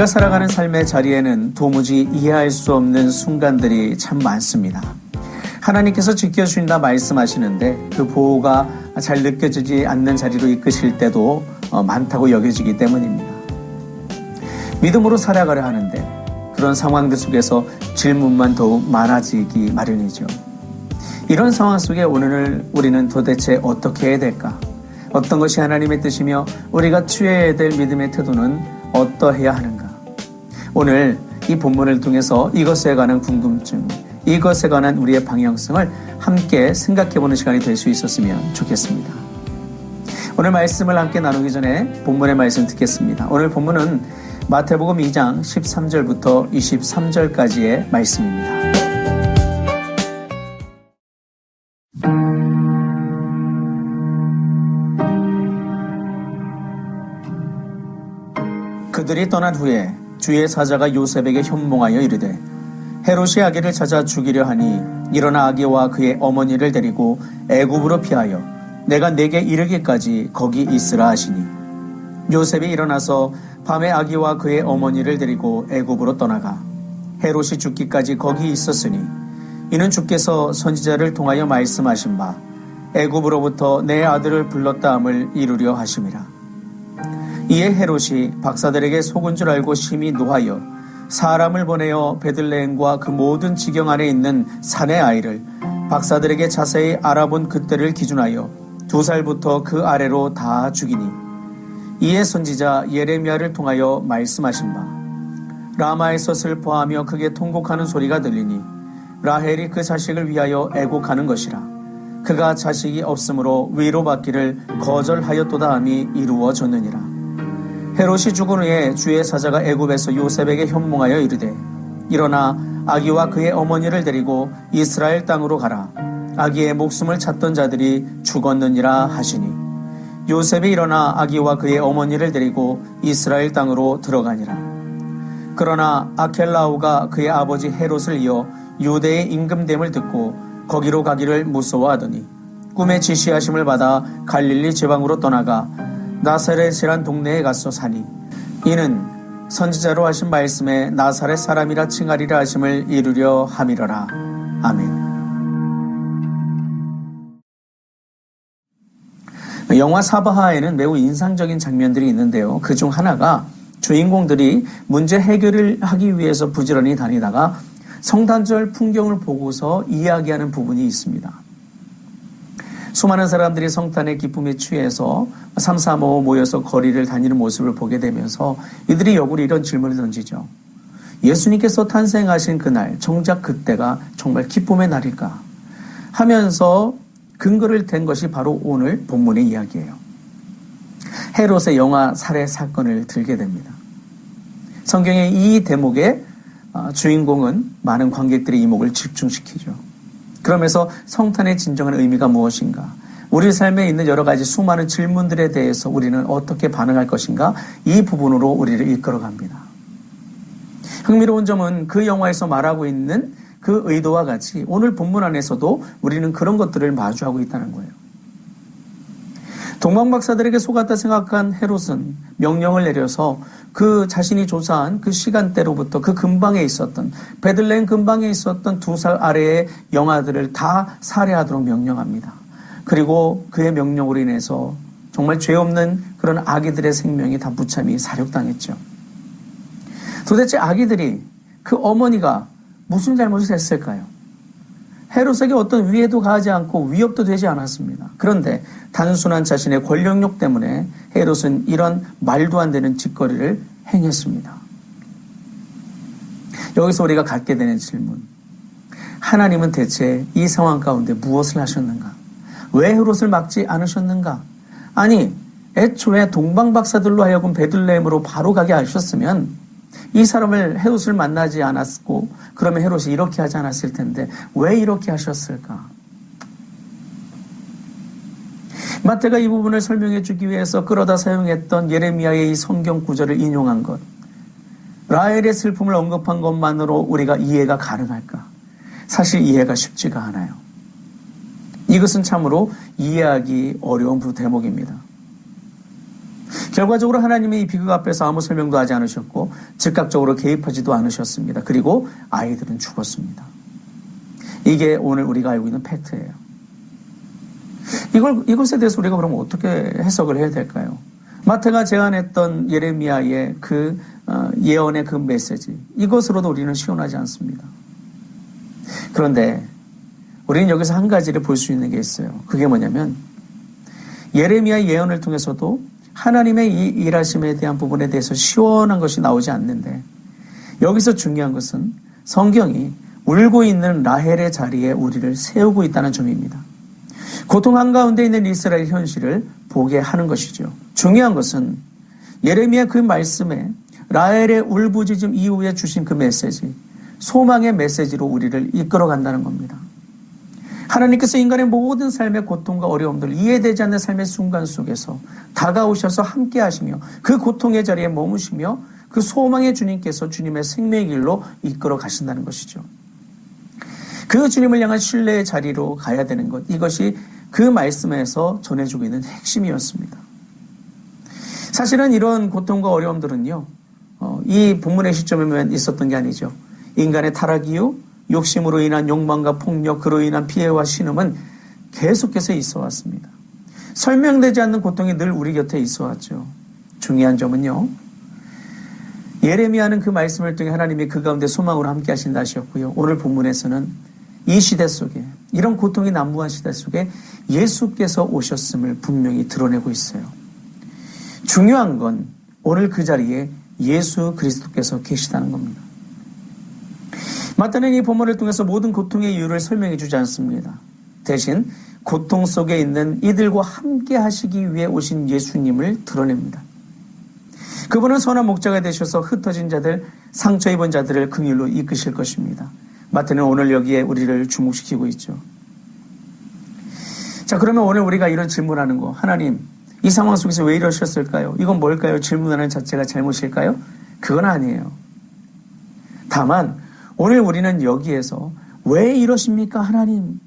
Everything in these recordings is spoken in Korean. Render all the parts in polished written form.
우리가 살아가는 삶의 자리에는 도무지 이해할 수 없는 순간들이 참 많습니다. 하나님께서 지켜주신다 말씀하시는데 그 보호가 잘 느껴지지 않는 자리로 이끄실 때도 많다고 여겨지기 때문입니다. 믿음으로 살아가려 하는데 그런 상황들 속에서 질문만 더욱 많아지기 마련이죠. 이런 상황 속에 오늘 우리는 도대체 어떻게 해야 될까? 어떤 것이 하나님의 뜻이며 우리가 취해야 될 믿음의 태도는 어떠해야 하는가? 오늘 이 본문을 통해서 이것에 관한 궁금증, 이것에 관한 우리의 방향성을 함께 생각해보는 시간이 될 수 있었으면 좋겠습니다. 오늘 말씀을 함께 나누기 전에 본문의 말씀 듣겠습니다. 오늘 본문은 마태복음 2장 13절부터 23절까지의 말씀입니다. 그들이 떠난 후에 주의 사자가 요셉에게 현몽하여 이르되 헤롯이 아기를 찾아 죽이려 하니 일어나 아기와 그의 어머니를 데리고 애굽으로 피하여 내가 내게 이르기까지 거기 있으라 하시니 요셉이 일어나서 밤에 아기와 그의 어머니를 데리고 애굽으로 떠나가 헤롯이 죽기까지 거기 있었으니 이는 주께서 선지자를 통하여 말씀하신 바 애굽으로부터 내 아들을 불렀다 함을 이루려 하심이라. 이에 헤롯이 박사들에게 속은 줄 알고 심히 노하여 사람을 보내어 베들레헴과 그 모든 지경 안에 있는 산의 아이를 박사들에게 자세히 알아본 그때를 기준하여 2살부터 그 아래로 다 죽이니 이에 선지자 예레미야를 통하여 말씀하신 바 라마에서 슬퍼하며 크게 통곡하는 소리가 들리니 라헬이 그 자식을 위하여 애곡하는 것이라. 그가 자식이 없으므로 위로받기를 거절하였도다 함이 이루어졌느니라. 헤롯이 죽은 후에 주의 사자가 애굽에서 요셉에게 현몽하여 이르되 일어나 아기와 그의 어머니를 데리고 이스라엘 땅으로 가라. 아기의 목숨을 찾던 자들이 죽었느니라 하시니 요셉이 일어나 아기와 그의 어머니를 데리고 이스라엘 땅으로 들어가니라. 그러나 아켈라오가 그의 아버지 헤롯을 이어 유대의 임금됨을 듣고 거기로 가기를 무서워하더니 꿈에 지시하심을 받아 갈릴리 지방으로 떠나가 나사렛이란 동네에 가서 사니 이는 선지자로 하신 말씀에 나사렛 사람이라 칭하리라 하심을 이루려 함이러라. 아멘. 영화 사바하에는 매우 인상적인 장면들이 있는데요. 그중 하나가 주인공들이 문제 해결을 하기 위해서 부지런히 다니다가 성탄절 풍경을 보고서 이야기하는 부분이 있습니다. 수많은 사람들이 성탄의 기쁨에 취해서 삼삼오오 모여서 거리를 다니는 모습을 보게 되면서 이들이 역으로 이런 질문을 던지죠. 예수님께서 탄생하신 그날, 정작 그때가 정말 기쁨의 날일까? 하면서 근거를 댄 것이 바로 오늘 본문의 이야기예요. 헤롯의 영아 살해 사건을 들게 됩니다. 성경의 이 대목에 주인공은 많은 관객들의 이목을 집중시키죠. 그러면서 성탄의 진정한 의미가 무엇인가? 우리 삶에 있는 여러 가지 수많은 질문들에 대해서 우리는 어떻게 반응할 것인가? 이 부분으로 우리를 이끌어갑니다. 흥미로운 점은 그 영화에서 말하고 있는 그 의도와 같이 오늘 본문 안에서도 우리는 그런 것들을 마주하고 있다는 거예요. 동방박사들에게 속았다 생각한 헤롯은 명령을 내려서 그 자신이 조사한 그 시간대로부터 그 근방에 있었던 베들레헴 근방에 있었던 2살 아래의 영아들을 다 살해하도록 명령합니다. 그리고 그의 명령으로 인해서 정말 죄 없는 그런 아기들의 생명이 다 무참히 사륙당했죠. 도대체 아기들이 그 어머니가 무슨 잘못을 했을까요? 헤롯에게 어떤 위해도 가하지 않고 위협도 되지 않았습니다. 그런데 단순한 자신의 권력욕 때문에 헤롯은 이런 말도 안 되는 짓거리를 행했습니다. 여기서 우리가 갖게 되는 질문. 하나님은 대체 이 상황 가운데 무엇을 하셨는가? 왜 헤롯을 막지 않으셨는가? 아니, 애초에 동방박사들로 하여금 베들레헴으로 바로 가게 하셨으면 이 사람을 헤롯을 만나지 않았고 그러면 헤롯이 이렇게 하지 않았을 텐데 왜 이렇게 하셨을까? 마태가 이 부분을 설명해 주기 위해서 끌어다 사용했던 예레미야의 이 성경 구절을 인용한 것, 라헬의 슬픔을 언급한 것만으로 우리가 이해가 가능할까? 사실 이해가 쉽지가 않아요. 이것은 참으로 이해하기 어려운 대목입니다. 결과적으로 하나님이 이 비극 앞에서 아무 설명도 하지 않으셨고 즉각적으로 개입하지도 않으셨습니다. 그리고 아이들은 죽었습니다. 이게 오늘 우리가 알고 있는 팩트예요. 이것에 대해서 우리가 그러면 어떻게 해석을 해야 될까요? 마태가 제안했던 예레미야의 그 예언의 그 메시지, 이것으로도 우리는 시원하지 않습니다. 그런데 우리는 여기서 한 가지를 볼 수 있는 게 있어요. 그게 뭐냐면 예레미야 예언을 통해서도 하나님의 이 일하심에 대한 부분에 대해서 시원한 것이 나오지 않는데, 여기서 중요한 것은 성경이 울고 있는 라헬의 자리에 우리를 세우고 있다는 점입니다. 고통 한가운데 있는 이스라엘 현실을 보게 하는 것이죠. 중요한 것은 예레미야 그 말씀에 라헬의 울부짖음 이후에 주신 그 메시지, 소망의 메시지로 우리를 이끌어 간다는 겁니다. 하나님께서 인간의 모든 삶의 고통과 어려움들, 이해되지 않는 삶의 순간 속에서 다가오셔서 함께 하시며 그 고통의 자리에 머무시며 그 소망의 주님께서 주님의 생명의 길로 이끌어 가신다는 것이죠. 그 주님을 향한 신뢰의 자리로 가야 되는 것, 이것이 그 말씀에서 전해주고 있는 핵심이었습니다. 사실은 이런 고통과 어려움들은요, 이 본문의 시점에만 있었던 게 아니죠. 인간의 타락 이후 욕심으로 인한 욕망과 폭력, 그로 인한 피해와 신음은 계속해서 있어 왔습니다. 설명되지 않는 고통이 늘 우리 곁에 있어 왔죠. 중요한 점은요, 예레미야는 그 말씀을 통해 하나님이 그 가운데 소망으로 함께 하신다 하셨고요. 오늘 본문에서는 이 시대 속에, 이런 고통이 난무한 시대 속에 예수께서 오셨음을 분명히 드러내고 있어요. 중요한 건 오늘 그 자리에 예수 그리스도께서 계시다는 겁니다. 마태는 이 본문을 통해서 모든 고통의 이유를 설명해 주지 않습니다. 대신 고통 속에 있는 이들과 함께 하시기 위해 오신 예수님을 드러냅니다. 그분은 선한 목자가 되셔서 흩어진 자들, 상처 입은 자들을 긍휼로 이끄실 것입니다. 마태는 오늘 여기에 우리를 주목시키고 있죠. 자, 그러면 오늘 우리가 이런 질문하는 거, 하나님, 이 상황 속에서 왜 이러셨을까요? 이건 뭘까요? 질문하는 자체가 잘못일까요? 그건 아니에요. 다만 오늘 우리는 여기에서 왜 이러십니까, 하나님?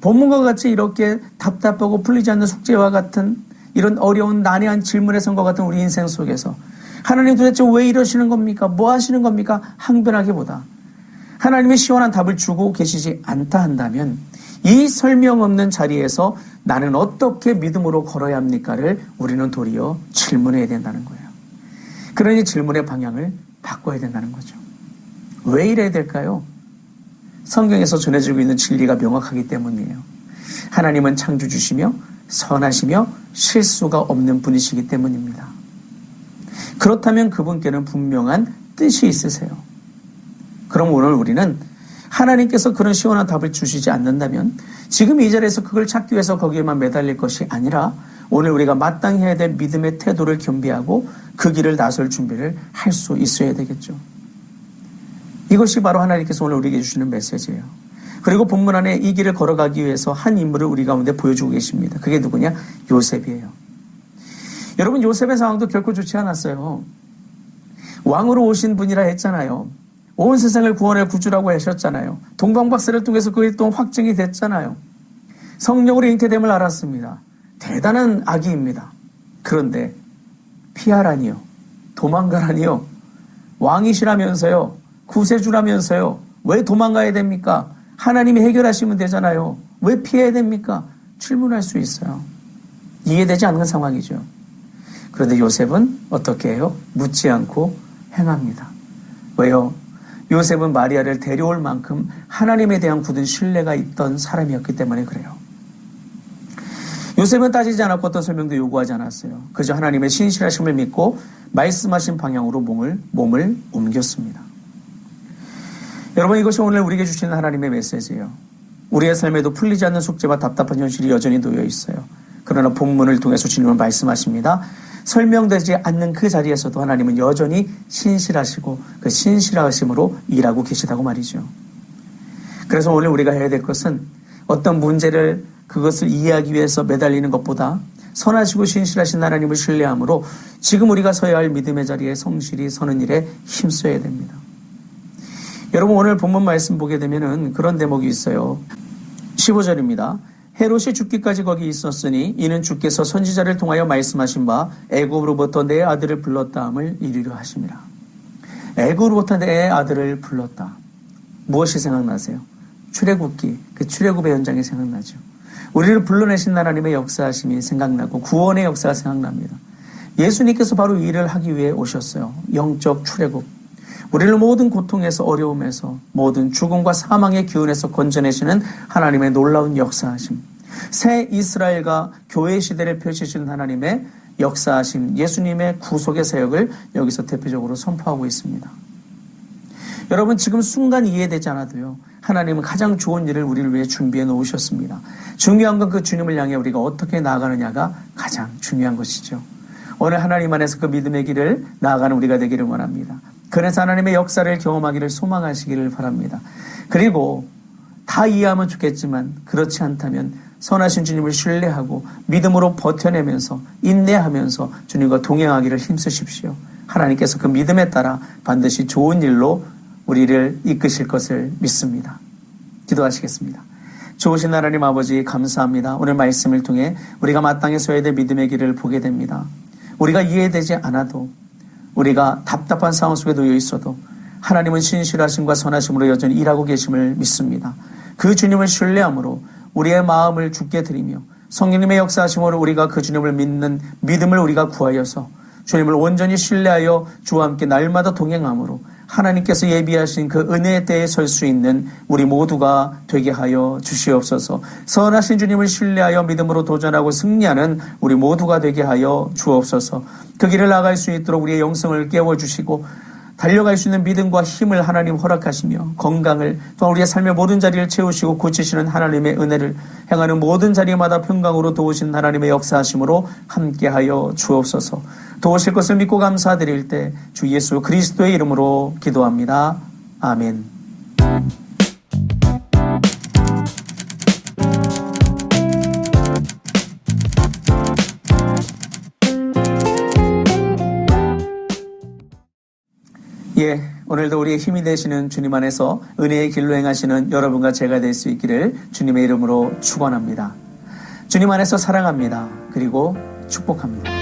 본문과 같이 이렇게 답답하고 풀리지 않는 숙제와 같은 이런 어려운 난해한 질문에 선과 같은 우리 인생 속에서 하나님 도대체 왜 이러시는 겁니까? 뭐 하시는 겁니까? 항변하기보다 하나님이 시원한 답을 주고 계시지 않다 한다면 이 설명 없는 자리에서 나는 어떻게 믿음으로 걸어야 합니까를 우리는 도리어 질문해야 된다는 거예요. 그러니 질문의 방향을 바꿔야 된다는 거죠. 왜 이래야 될까요? 성경에서 전해지고 있는 진리가 명확하기 때문이에요. 하나님은 창조주시며 선하시며 실수가 없는 분이시기 때문입니다. 그렇다면 그분께는 분명한 뜻이 있으세요. 그럼 오늘 우리는 하나님께서 그런 시원한 답을 주시지 않는다면 지금 이 자리에서 그걸 찾기 위해서 거기에만 매달릴 것이 아니라 오늘 우리가 마땅히 해야 될 믿음의 태도를 겸비하고 그 길을 나설 준비를 할 수 있어야 되겠죠. 이것이 바로 하나님께서 오늘 우리에게 주시는 메시지예요. 그리고 본문 안에 이 길을 걸어가기 위해서 한 인물을 우리 가운데 보여주고 계십니다. 그게 누구냐? 요셉이에요. 여러분, 요셉의 상황도 결코 좋지 않았어요. 왕으로 오신 분이라 했잖아요. 온 세상을 구원할 구주라고 하셨잖아요. 동방박사를 통해서 그게 또 확증이 됐잖아요. 성령으로 잉태됨을 알았습니다. 대단한 아기입니다. 그런데 피하라니요, 도망가라니요, 왕이시라면서요, 구세주라면서요, 왜 도망가야 됩니까? 하나님이 해결하시면 되잖아요. 왜 피해야 됩니까? 질문할 수 있어요. 이해되지 않는 상황이죠. 그런데 요셉은 어떻게 해요? 묻지 않고 행합니다. 왜요? 요셉은 마리아를 데려올 만큼 하나님에 대한 굳은 신뢰가 있던 사람이었기 때문에 그래요. 요셉은 따지지 않았고 어떤 설명도 요구하지 않았어요. 그저 하나님의 신실하심을 믿고 말씀하신 방향으로 몸을 옮겼습니다. 여러분, 이것이 오늘 우리에게 주시는 하나님의 메시지예요. 우리의 삶에도 풀리지 않는 숙제와 답답한 현실이 여전히 놓여 있어요. 그러나 본문을 통해서 주님은 말씀하십니다. 설명되지 않는 그 자리에서도 하나님은 여전히 신실하시고 그 신실하심으로 일하고 계시다고 말이죠. 그래서 오늘 우리가 해야 될 것은 어떤 문제를 그것을 이해하기 위해서 매달리는 것보다 선하시고 신실하신 하나님을 신뢰함으로 지금 우리가 서야 할 믿음의 자리에 성실히 서는 일에 힘써야 됩니다. 여러분, 오늘 본문 말씀 보게 되면은 그런 대목이 있어요. 15절입니다. 헤롯이 죽기까지 거기 있었으니 이는 주께서 선지자를 통하여 말씀하신 바 애굽으로부터 내 아들을 불렀다함을 이루려 하심이라. 애굽으로부터 내 아들을 불렀다. 무엇이 생각나세요? 출애굽기, 그 출애굽의 현장이 생각나죠. 우리를 불러내신 하나님의 역사하심이 생각나고 구원의 역사가 생각납니다. 예수님께서 바로 이 일을 하기 위해 오셨어요. 영적 출애굽. 우리를 모든 고통에서 어려움에서 모든 죽음과 사망의 기운에서 건져내시는 하나님의 놀라운 역사하심. 새 이스라엘과 교회 시대를 펼치신 하나님의 역사하심, 예수님의 구속의 사역을 여기서 대표적으로 선포하고 있습니다. 여러분, 지금 순간 이해되지 않아도요, 하나님은 가장 좋은 일을 우리를 위해 준비해 놓으셨습니다. 중요한 건 그 주님을 향해 우리가 어떻게 나아가느냐가 가장 중요한 것이죠. 오늘 하나님 안에서 그 믿음의 길을 나아가는 우리가 되기를 원합니다. 그래서 하나님의 역사를 경험하기를 소망하시기를 바랍니다. 그리고 다 이해하면 좋겠지만 그렇지 않다면 선하신 주님을 신뢰하고 믿음으로 버텨내면서 인내하면서 주님과 동행하기를 힘쓰십시오. 하나님께서 그 믿음에 따라 반드시 좋은 일로 우리를 이끄실 것을 믿습니다. 기도하시겠습니다. 좋으신 하나님 아버지, 감사합니다. 오늘 말씀을 통해 우리가 마땅히 서야 될 믿음의 길을 보게 됩니다. 우리가 이해되지 않아도, 우리가 답답한 상황 속에 놓여 있어도 하나님은 신실하심과 선하심으로 여전히 일하고 계심을 믿습니다. 그 주님을 신뢰함으로 우리의 마음을 주께 드리며 성령님의 역사하심으로 우리가 그 주님을 믿는 믿음을 우리가 구하여서 주님을 온전히 신뢰하여 주와 함께 날마다 동행함으로 하나님께서 예비하신 그 은혜에 대해 설 수 있는 우리 모두가 되게 하여 주시옵소서. 선하신 주님을 신뢰하여 믿음으로 도전하고 승리하는 우리 모두가 되게 하여 주옵소서. 그 길을 나갈 수 있도록 우리의 영성을 깨워주시고 달려갈 수 있는 믿음과 힘을 하나님 허락하시며 건강을, 또 우리의 삶의 모든 자리를 채우시고 고치시는 하나님의 은혜를 행하는 모든 자리마다 평강으로 도우신 하나님의 역사하심으로 함께하여 주옵소서. 도우실 것을 믿고 감사드릴 때 주 예수 그리스도의 이름으로 기도합니다. 아멘. 오늘도 우리의 힘이 되시는 주님 안에서 은혜의 길로 행하시는 여러분과 제가 될 수 있기를 주님의 이름으로 축원합니다. 주님 안에서 사랑합니다. 그리고 축복합니다.